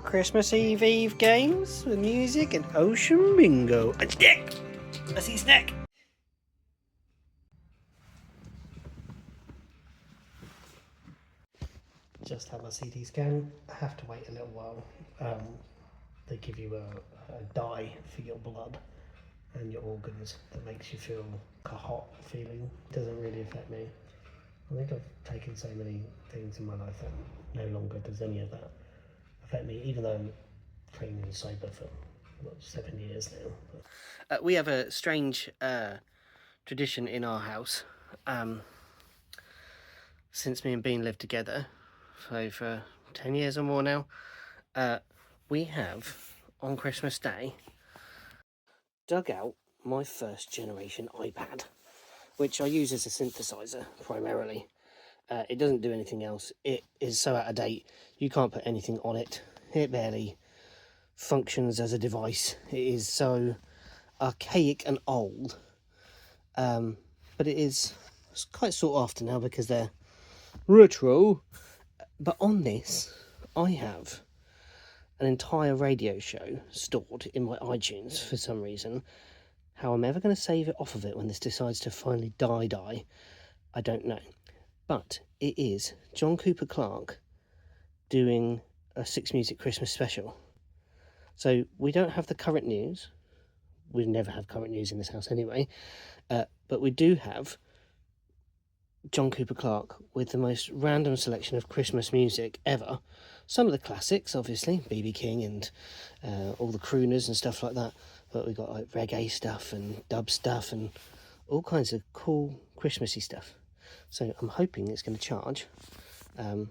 Christmas Eve games with music and ocean bingo. And Snack! I see Snack! Just had my CT scan. I have to wait a little while. They give you a dye for your blood and your organs that makes you feel like a hot feeling. Doesn't really affect me. I think I've taken so many things in my life that no longer does any of that affect me, even though I'm clean and sober for 7 years now. We have a strange tradition in our house. Since me and Bean lived together for 10 years or more now, we have, on Christmas Day, dug out my first generation iPad, which I use as a synthesizer primarily. It doesn't do anything else. It is so out of date, you can't put anything on it. It barely functions as a device. It is so archaic and old. But it's quite sought after now because they're retro. But on this, I have an entire radio show stored in my iTunes for some reason. How I'm ever going to save it off of it when this decides to finally die, I don't know. But it is John Cooper Clarke doing a Six Music Christmas special. So we don't have the current news. We never have current news in this house anyway. But we do have John Cooper Clarke with the most random selection of Christmas music ever. Some of the classics, obviously, B.B. King and all the crooners and stuff like that. But we've got like reggae stuff and dub stuff and all kinds of cool Christmassy stuff. So I'm hoping it's going to charge. And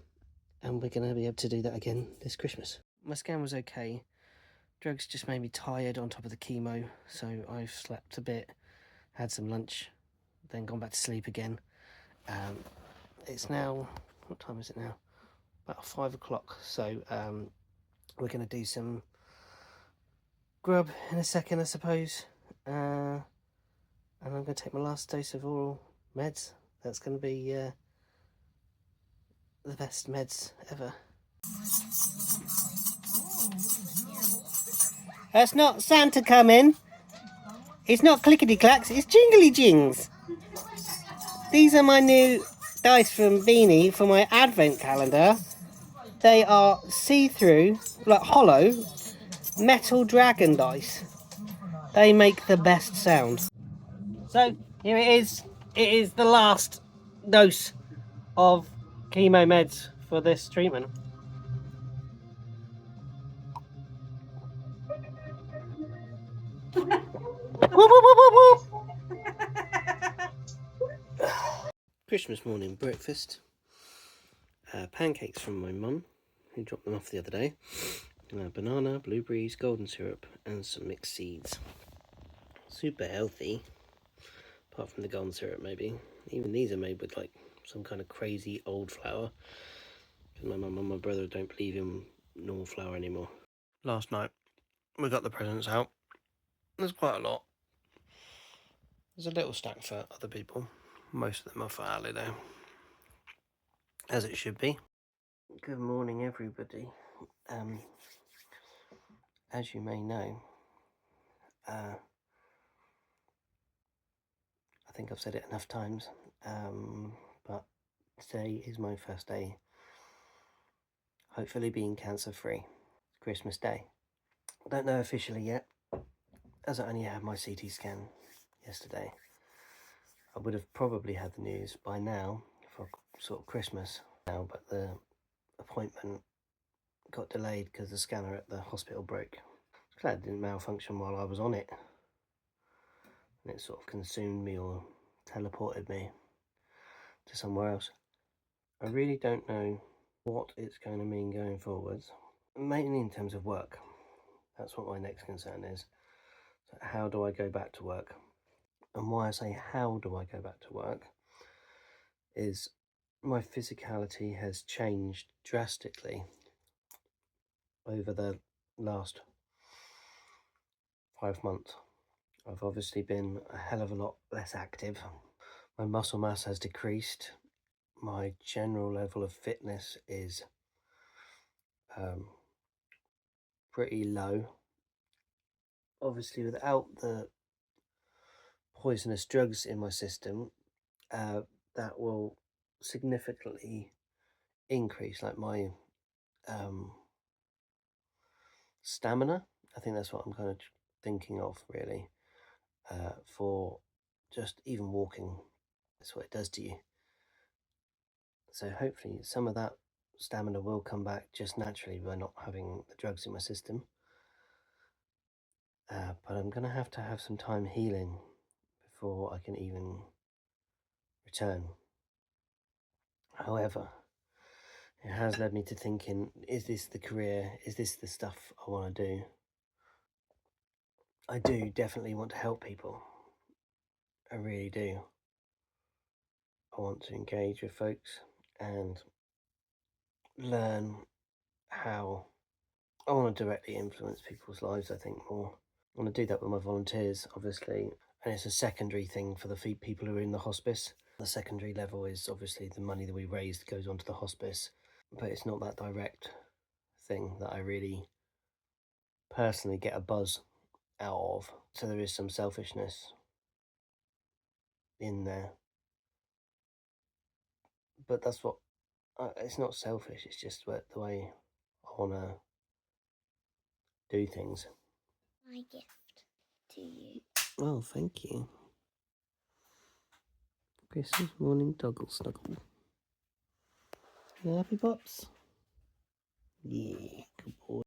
we're going to be able to do that again this Christmas. My scan was okay. Drugs just made me tired on top of the chemo. So I've slept a bit, had some lunch, then gone back to sleep again. It's now, what time is it now? About 5 o'clock. So we're going to do some grub in a second, I suppose. And I'm going to take my last dose of oral meds. That's going to be the best meds ever. That's not Santa coming. It's not clickety clacks, it's jingly jings. These are my new dice from Beanie for my advent calendar. They are see-through, like hollow, metal dragon dice. They make the best sound. So here it is. It is the last dose of chemo meds for this treatment. Whoop, whoop, whoop, whoop, whoop. Christmas morning breakfast. Pancakes from my mum, who dropped them off the other day. Banana, blueberries, golden syrup, and some mixed seeds. Super healthy, apart from the golden syrup maybe. Even these are made with like some kind of crazy old flour. Because my mum and my brother don't believe in normal flour anymore. Last night, we got the presents out. There's quite a lot. There's a little stack for other people. Most of them are for Ali though. As it should be. Good morning everybody. As you may know, I think I've said it enough times, but today is my first day, hopefully being cancer free. Christmas Day. I don't know officially yet, as I only had my CT scan yesterday. I would have probably had the news by now for sort of Christmas now, but the appointment got delayed because the scanner at the hospital broke. I was glad it didn't malfunction while I was on it, and it sort of consumed me or teleported me to somewhere else. I really don't know what it's going to mean going forwards, mainly in terms of work. That's what my next concern is. So how do I go back to work? And why I say how do I go back to work is my physicality has changed drastically over the last 5 months. I've obviously been a hell of a lot less active. My muscle mass has decreased. My general level of fitness is pretty low. Obviously, without the poisonous drugs in my system, that will significantly increase like my stamina. I think that's what I'm kind of thinking of, really, for just even walking. That's what it does to you. So hopefully some of that stamina will come back just naturally by not having the drugs in my system. But I'm going to have some time healing before I can even return. However, it has led me to thinking, is this the career? Is this the stuff I want to do? I do definitely want to help people. I really do. I want to engage with folks and learn how I want to directly influence people's lives, I think, more. I want to do that with my volunteers, obviously, and it's a secondary thing for the people who are in the hospice. The secondary level is obviously the money that we raised goes onto the hospice, but it's not that direct thing that I really personally get a buzz out of. So there is some selfishness in there, but that's what it's not selfish, it's just the way I want to do things. My gift to you. Oh, thank you. Christmas morning doggle snuggle. You happy, Pops? Yeah, good boy.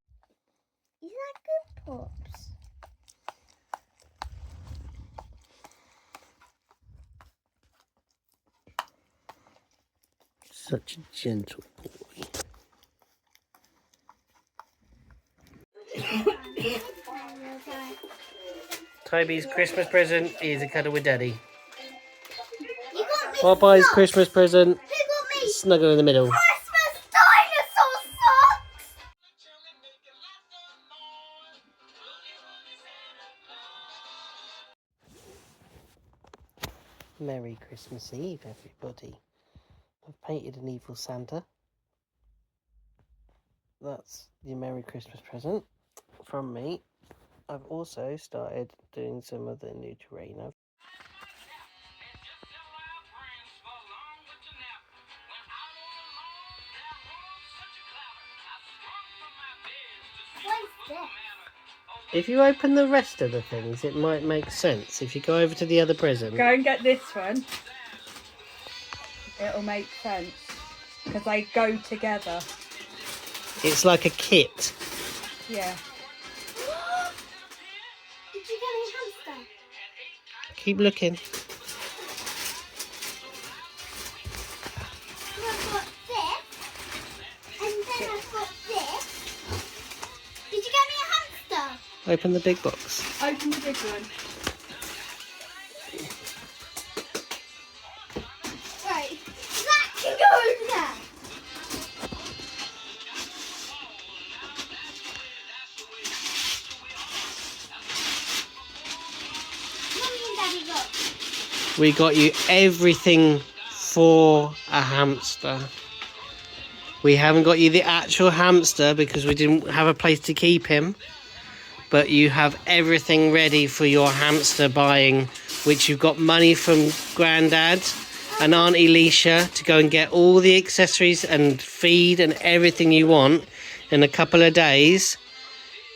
Is that good, Pops? Such a gentle boy. Toby's Christmas present is a cuddle with Daddy. You got me Popeye's socks. Christmas present, Who got me snuggle in the middle. Christmas dinosaur socks? Merry Christmas Eve, everybody. I've painted an evil Santa. That's your Merry Christmas present from me. I've also started doing some of the new terrain. What's this? If you open the rest of the things, it might make sense. If you go over to the other present. Go and get this one. It'll make sense. Because they go together. It's like a kit. Yeah. Did you get me a hamster? Keep looking. I've got this. And then I've got this. Did you get me a hamster? Open the big box. Open the big one. Right. That can go over there. Mummy and Daddy got. We got you everything for a hamster. We haven't got you the actual hamster because we didn't have a place to keep him. But you have everything ready for your hamster buying, which you've got money from Grandad and Auntie Leisha to go and get all the accessories and feed and everything you want. In a couple of days,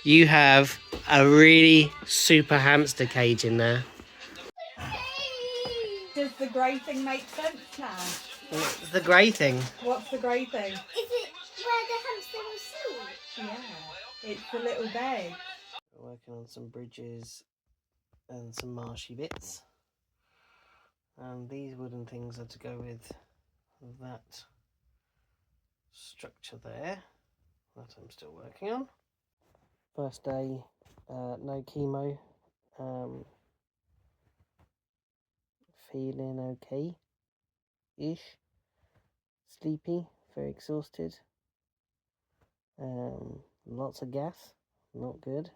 you have a really super hamster cage in there. Does the grey thing make sense now? What's the grey thing? What's the grey thing? Is it where the hamster was sold? Yeah. It's the little bag. We're working on some bridges and some marshy bits. And these wooden things are to go with that structure there that I'm still working on. First day, no chemo. Feeling okay-ish. Sleepy, very exhausted. Lots of gas, not good.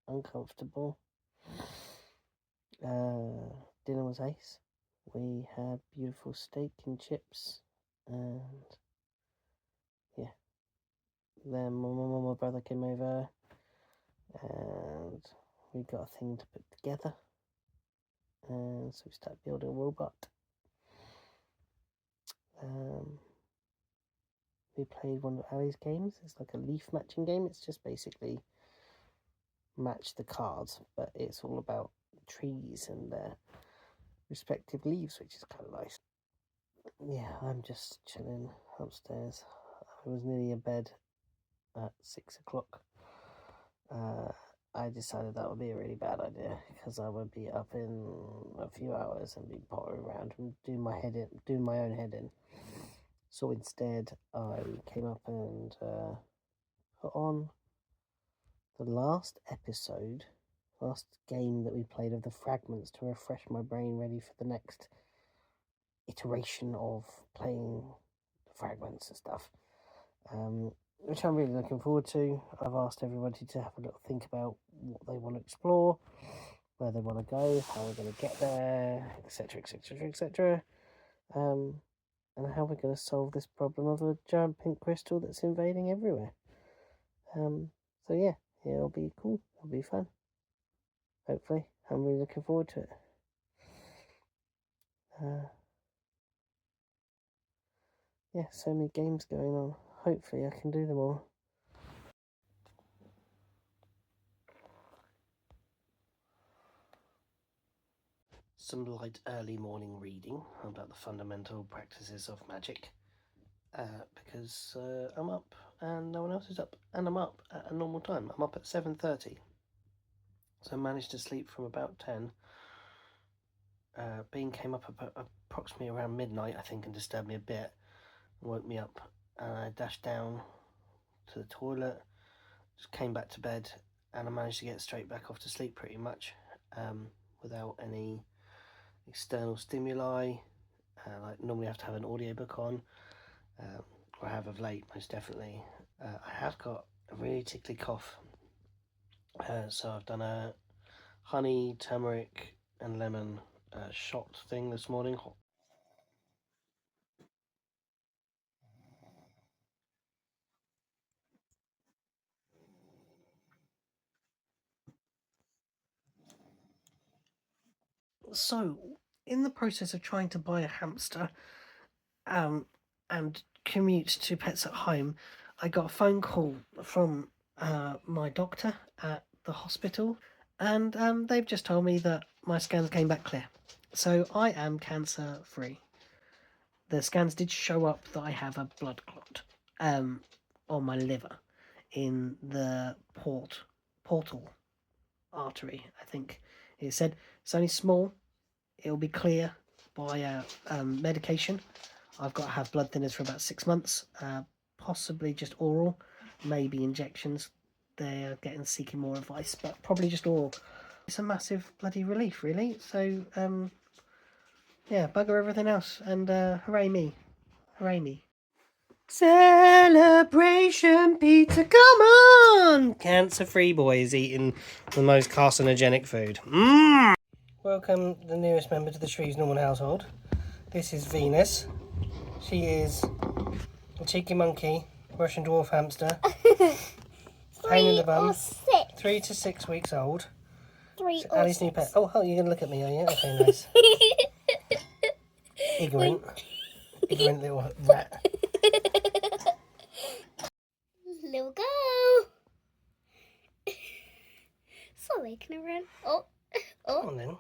Uncomfortable. Dinner was ace. We had beautiful steak and chips, and yeah. Then my mum and my brother came over, and we got a thing to put together, and so we start building a robot. We played one of Ali's games. It's like a leaf matching game. It's just basically match the cards, but it's all about trees and their respective leaves, which is kind of nice. Yeah, I'm just chilling upstairs. I was nearly in bed at 6 o'clock. I decided that would be a really bad idea because I would be up in a few hours and be pottering around and doing my own head in. So instead, I came up and put on the last game that we played of the Fragments to refresh my brain ready for the next iteration of playing the Fragments and stuff. Which I'm really looking forward to. I've asked everybody to have a little think about what they want to explore, where they want to go, how we're going to get there, etc, etc, etc. And how we're going to solve this problem of a giant pink crystal that's invading everywhere. So yeah, it'll be cool. It'll be fun. Hopefully, I'm really looking forward to it. Yeah, so many games going on. Hopefully, I can do them all. Some light early morning reading about the fundamental practices of magic. Because I'm up and no one else is up, and I'm up at a normal time. I'm up at 7:30, so I managed to sleep from about 10. Bean came up approximately around midnight, I think, and disturbed me a bit, woke me up, and I dashed down to the toilet, just came back to bed, and I managed to get straight back off to sleep pretty much, without any external stimuli. Like normally I have to have an audiobook on, or I have of late, most definitely. I have got a really tickly cough, so I've done a honey, turmeric and lemon shot thing this morning. So, in the process of trying to buy a hamster and commute to Pets at Home, I got a phone call from my doctor at the hospital, and they've just told me that my scans came back clear. So I am cancer free. The scans did show up that I have a blood clot on my liver in the portal artery, I think it said. It's only small. It'll be clear by medication. I've got to have blood thinners for about 6 months, possibly just oral, maybe injections. They're seeking more advice, but probably just oral. It's a massive bloody relief, really. So, yeah, bugger everything else, and hooray me. Hooray me. Celebration pizza, come on! Cancer-free boys eating the most carcinogenic food. Mmm! Welcome the newest member to the Shreves Norman household. This is Venus. She is a cheeky monkey, Russian dwarf hamster. Pain in the bum. 3 to 6 weeks old. Ali's new pet. Oh, you're going to look at me, are you? Okay, nice. Ignorant little rat. Little go. Sorry, can I run? Oh. Come on then.